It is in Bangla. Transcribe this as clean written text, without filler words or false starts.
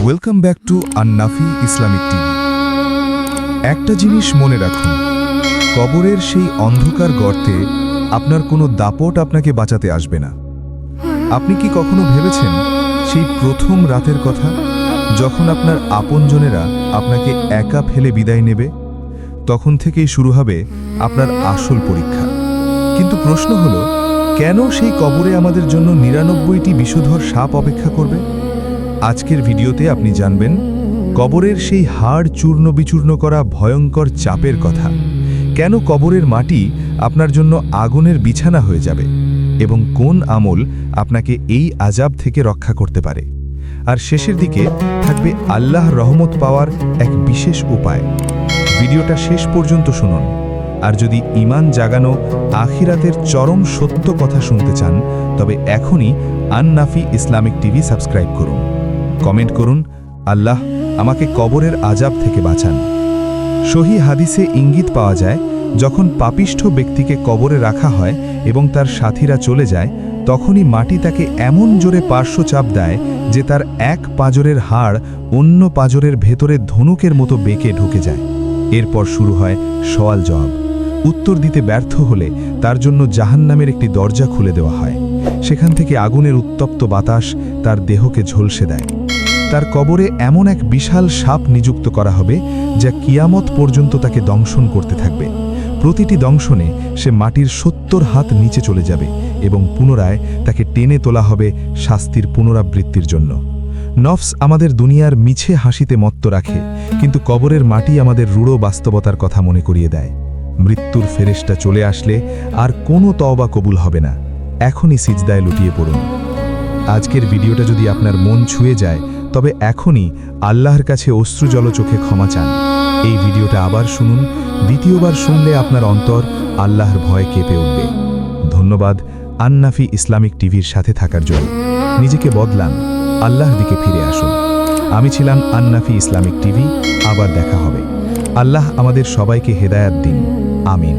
ওয়েলকাম ব্যাক টু আন-নাফি ইসলামিক টিভি। একটা জিনিস মনে রাখুন, কবরের সেই অন্ধকার গর্তে আপনার কোনো দাপট আপনাকে বাঁচাতে আসবে না। আপনি কি কখনো ভেবেছেন সেই প্রথম রাতের কথা, যখন আপনার আপনজনেরা আপনাকে একা ফেলে বিদায় নেবে? তখন থেকেই শুরু হবে আপনার আসল পরীক্ষা। কিন্তু প্রশ্ন হলো, কেন সেই কবরে আমাদের জন্য ৯৯টি বিষধর সাপ অপেক্ষা করবে? আজকের ভিডিওতে আপনি জানবেন কবরের সেই হাড় চূর্ণ বিচূর্ণ করা ভয়ঙ্কর চাপের কথা, কেন কবরের মাটি আপনার জন্য আগুনের বিছানা হয়ে যাবে, এবং কোন আমল আপনাকে এই আযাব থেকে রক্ষা করতে পারে। আর শেষের দিকে থাকবে আল্লাহর রহমত পাওয়ার এক বিশেষ উপায়। ভিডিওটা শেষ পর্যন্ত শুনুন। আর যদি ঈমান জাগানো আখিরাতের চরম সত্য কথা শুনতে চান, তবে এখনই আন-নাফি ইসলামিক টিভি সাবস্ক্রাইব করুন, কমেন্ট করুন, আল্লাহ আমাকে কবরের আযাব থেকে বাঁচান। সহিহ হাদিসে ইঙ্গিত পাওয়া যায়, যখন পাপিষ্ঠ ব্যক্তিকে কবরে রাখা হয় এবং তার সাথীরা চলে যায়, তখনই মাটি তাকে এমন জোরে পার্শ্বচাপ দেয় যে তার এক পাঁজরের হাড় অন্য পাঁজরের ভেতরে ধনুকের মতো বেঁকে ঢুকে যায়। এরপর শুরু হয় সওয়াল জবাব। উত্তর দিতে ব্যর্থ হলে তার জন্য জাহান্নামের একটি দরজা খুলে দেওয়া হয়। সেখান থেকে আগুনের উত্তপ্ত বাতাস তার দেহকে ঝলসে দেয়। তার কবরে এমন এক বিশাল সাপ নিযুক্ত করা হবে, যা কিয়ামত পর্যন্ত তাকে দংশন করতে থাকবে। প্রতিটি দংশনে সে মাটির ৭০ হাত নিচে চলে যাবে এবং পুনরায় তাকে টেনে তোলা হবে শাস্তির পুনরাবৃত্তির জন্য। নফস আমাদের দুনিয়ার মিছে হাসিতে মত্ত রাখে, কিন্তু কবরের মাটি আমাদের রূঢ় বাস্তবতার কথা মনে করিয়ে দেয়। মৃত্যুর ফেরেশতা চলে আসলে আর কোনো তওবা কবুল হবে না। এখনই সিজদায় লুটিয়ে পড়ুন। আজকের ভিডিওটা যদি আপনার মন ছুঁয়ে যায়, তবে এখনই আল্লাহর কাছে অশ্রুজল চোখে ক্ষমা চান। এই ভিডিওটা আবার শুনুন। দ্বিতীয়বার শুনলে আপনার অন্তর আল্লাহর ভয়ে কেঁপে উঠবে। ধন্যবাদ আন-নাফি ইসলামিক টিভির সাথে থাকার জন্য। নিজেকে বদলান, আল্লাহর দিকে ফিরে আসুন। আমি ছিলাম আন-নাফি ইসলামিক টিভি। আবার দেখা হবে। আল্লাহ আমাদের সবাইকে হেদায়াত দিন। আমিন।